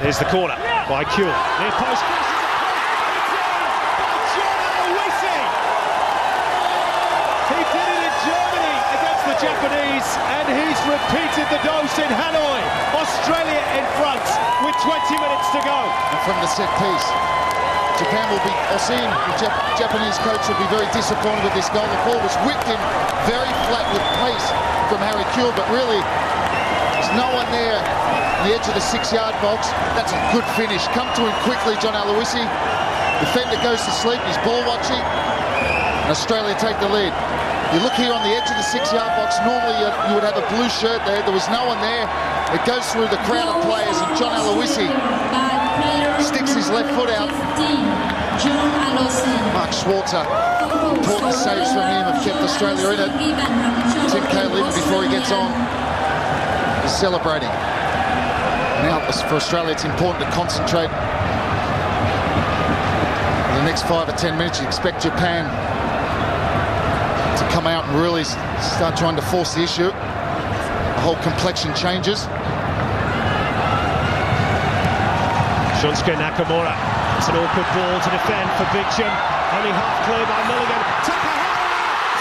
Here's the corner by Kuhl. Near post. He did it in Germany against the Japanese, and he's repeated the dose in Hanoi. Australia in front with 20 minutes to go. And from the set piece, Japan will be, the Japanese coach will be very disappointed with this goal. The ball was whipped in very flat with pace from Harry Kuhl, but really there's no one there on the edge of the 6-yard box. That's a good finish. Come to him quickly, John Aloisi. Defender goes to sleep, he's ball watching. And Australia take the lead. You look here on the edge of the 6-yard box, normally you would have a blue shirt there. There was no one there. It goes through the crowd of players, and John Aloisi sticks his left foot out. Mark Schwarzer, important saves from him have kept Australia in it. Tim Cahill, even before he gets on, is celebrating. Now for Australia, it's important to concentrate. In the next 5 or 10 minutes, you expect Japan to come out and really start trying to force the issue. The whole complexion changes. Shunsuke Nakamura. It's an awkward ball to defend for Bicham. Only half clear by Milligan. Takahara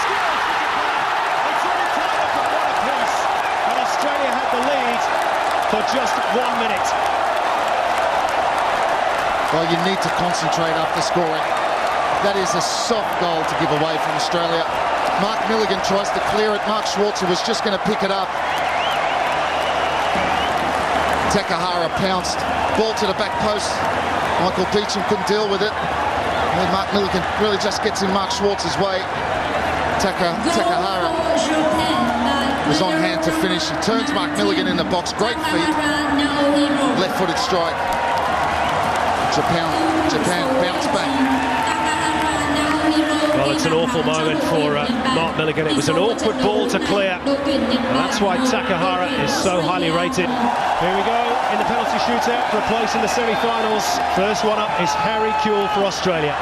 scores for Japan. It's all tied up at one apiece, and Australia had the lead for just 1 minute. Well, you need to concentrate after scoring. That is a soft goal to give away from Australia. Mark Milligan tries to clear it. Mark Schwarzer was just going to pick it up. Takahara pounced. Ball to the back post. Michael Beecham couldn't deal with it. And Mark Milligan really just gets in Mark Schwartz's way. Takahara was on hand to finish. He turns Mark Milligan in the box. Great feet. Left-footed strike. Japan bounce back. Well, it's an awful moment for Mark Milligan. It was an awkward ball to clear, and that's why Takahara is so highly rated. Here we go in the penalty shootout for a place in the semi-finals. First one up is Harry Kuhl for Australia.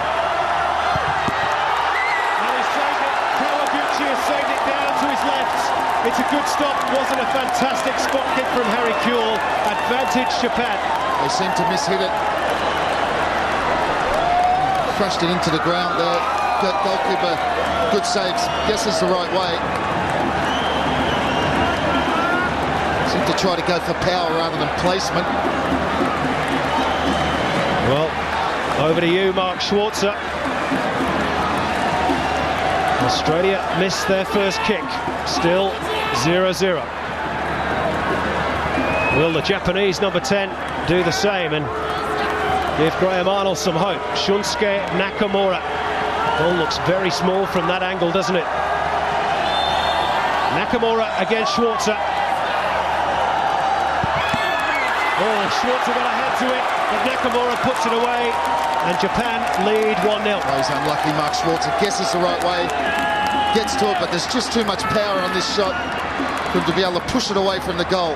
And he's saved it. Kawaguchi has saved it down to his left. It's a good stop. Wasn't a fantastic spot kick from Harry Kuhl. Advantage Japan. They seem to miss-hit it. Crushed it into the ground there. Good goalkeeper, good saves, guesses the right way. Seem to try to go for power rather than placement. Well, over to you, Mark Schwarzer. Australia missed their first kick, still 0-0. Will the Japanese number 10 do the same and give Graham Arnold some hope? Shunsuke Nakamura. Ball looks very small from that angle, doesn't it? Nakamura against Schwarzer. Oh, Schwarzer got a hand to it, but Nakamura puts it away, and Japan lead 1-0. Oh, he's unlucky, Mark Schwarzer. Guesses the right way, gets to it, but there's just too much power on this shot for him to be able to push it away from the goal.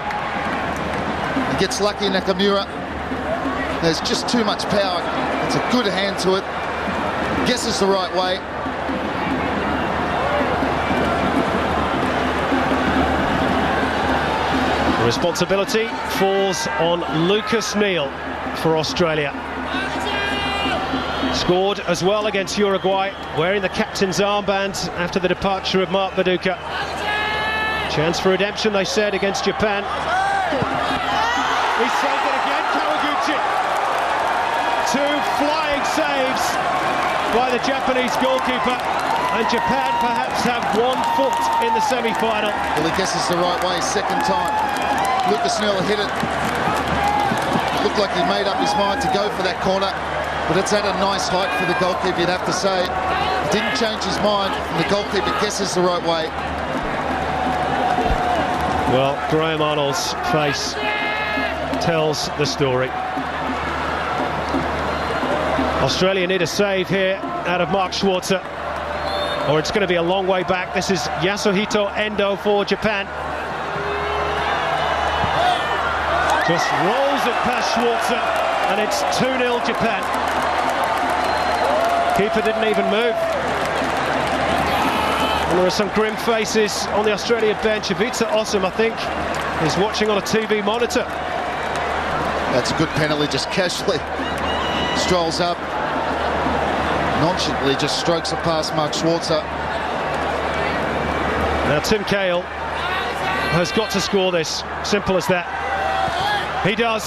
He gets lucky, Nakamura. There's just too much power. It's a good hand to it. Guesses the right way. The responsibility falls on Lucas Neal for Australia. Scored as well against Uruguay, wearing the captain's armband after the departure of Mark Viduka. Chance for redemption, they said, against Japan. He saved it again, Kawaguchi. Two flying saves by the Japanese goalkeeper, and Japan perhaps have 1 foot in the semi-final. Well, he guesses the right way, second time. Lucas Neal hit it. Looked like he made up his mind to go for that corner, but it's at a nice height for the goalkeeper, you'd have to say. Didn't change his mind, and the goalkeeper guesses the right way. Well, Graham Arnold's face tells the story. Australia need a save here out of Mark Schwarzer, or it's going to be a long way back. This is Yasuhito Endo for Japan. Just rolls it past Schwarzer, and it's 2-0 Japan. Keeper didn't even move. And there are some grim faces on the Australian bench. Ivica Osum, I think, is watching on a TV monitor. That's a good penalty, just casually strolls up, nonchalantly just strokes it past Mark Schwarzer. Now Tim Cahill has got to score this, simple as that. He does.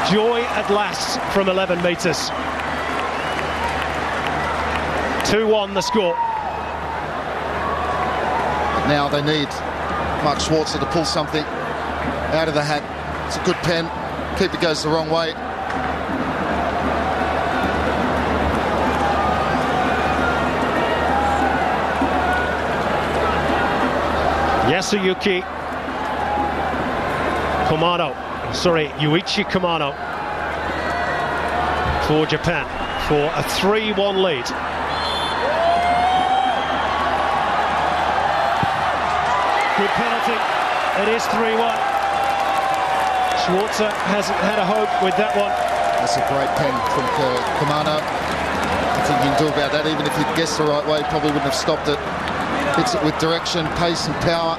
Joy at last from 11 metres. 2-1 the score. Now they need Mark Schwarzer to pull something out of the hat. It's a good pen. Keeper goes the wrong way. Yasuyuki Yuichi Kumano for Japan for a 3-1 lead. Good penalty. It is 3-1. Schwarzer hasn't had a hope with that one. That's a great pen from Kumano. Nothing you can do about that. Even if he'd guessed the right way, probably wouldn't have stopped it. Hits it with direction, pace and power.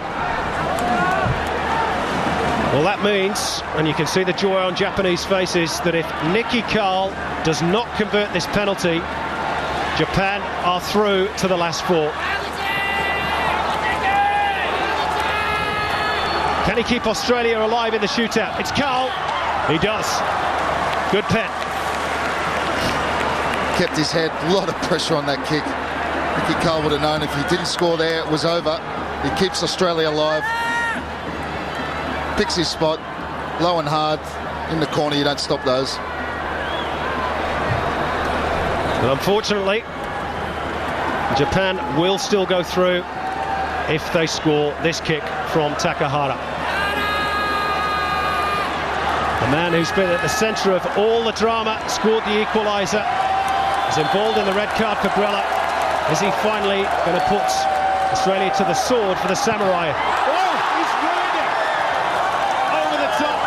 Well, that means, and you can see the joy on Japanese faces, that if Nicky Carl does not convert this penalty, Japan are through to the last four. Can he keep Australia alive in the shootout? It's Carl. He does. Good pen. Kept his head. A lot of pressure on that kick. Nicky Carl would have known if he didn't score there, it was over. He keeps Australia alive. Picks his spot. Low and hard. In the corner, you don't stop those. But unfortunately, Japan will still go through if they score this kick from Takahara. The man who's been at the centre of all the drama, scored the equaliser, is involved in the red card for Grella. Is he finally going to put Australia to the sword for the Samurai? Oh, he's ruined it! Over the top.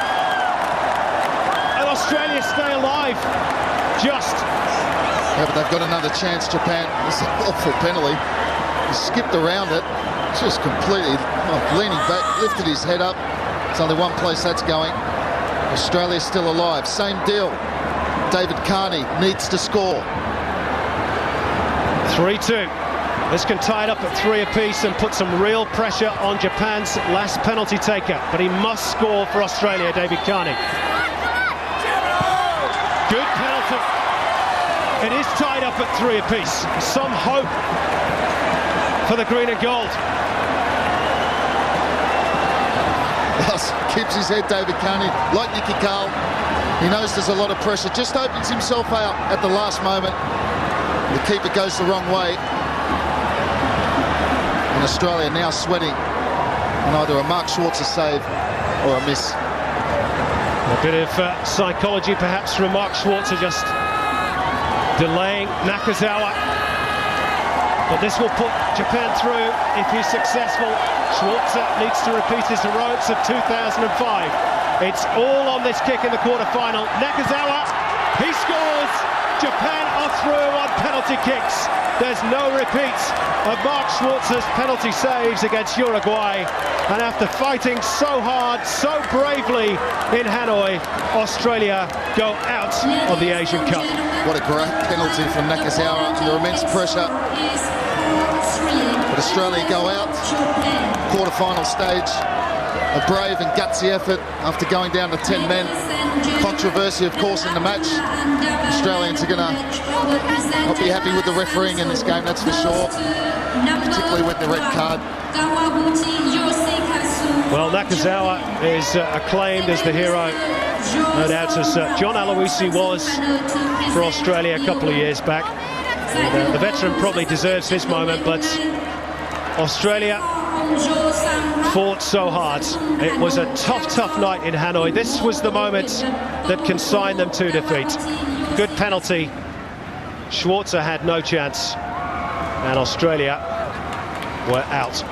And Australia stay alive. Just. Yeah, but they've got another chance, Japan. This is an awful penalty. He skipped around it. Just completely leaning back, lifted his head up. It's only one place that's going. Australia's still alive. Same deal. David Carney needs to score. 3-2. This can tie it up at 3 apiece and put some real pressure on Japan's last penalty taker. But he must score for Australia, David Carney. Good penalty. It is tied up at 3 apiece. Some hope for the green and gold. Keeps his head, David Carney, like Nicky Carl. He knows there's a lot of pressure. Just opens himself out at the last moment. The keeper goes the wrong way. And Australia now sweating on either a Mark Schwarzer save or a miss. A bit of psychology perhaps from Mark Schwarzer, just delaying Nakazawa. But this will put Japan through if he's successful. Schwarzer needs to repeat his heroics of 2005. It's all on this kick in the quarter-final. Nakazawa, he scores! Japan are through on penalty kicks. There's no repeat of Mark Schwarzer's penalty saves against Uruguay. And after fighting so hard, so bravely in Hanoi, Australia go out of the Asian Cup. What a great penalty from Nakazawa under immense pressure. But Australia go out, quarter-final stage, a brave and gutsy effort after going down to 10 men. Controversy, of course, in the match. Australians are going to not be happy with the refereeing in this game, that's for sure, particularly with the red card. Well, Nakazawa is acclaimed as the hero, no doubt, as John Aloisi was for Australia a couple of years back. And, the veteran probably deserves his moment, but Australia fought so hard. It was a tough night in Hanoi. This was the moment that consigned them to defeat. Good penalty. Schwarzer had no chance, and Australia were out.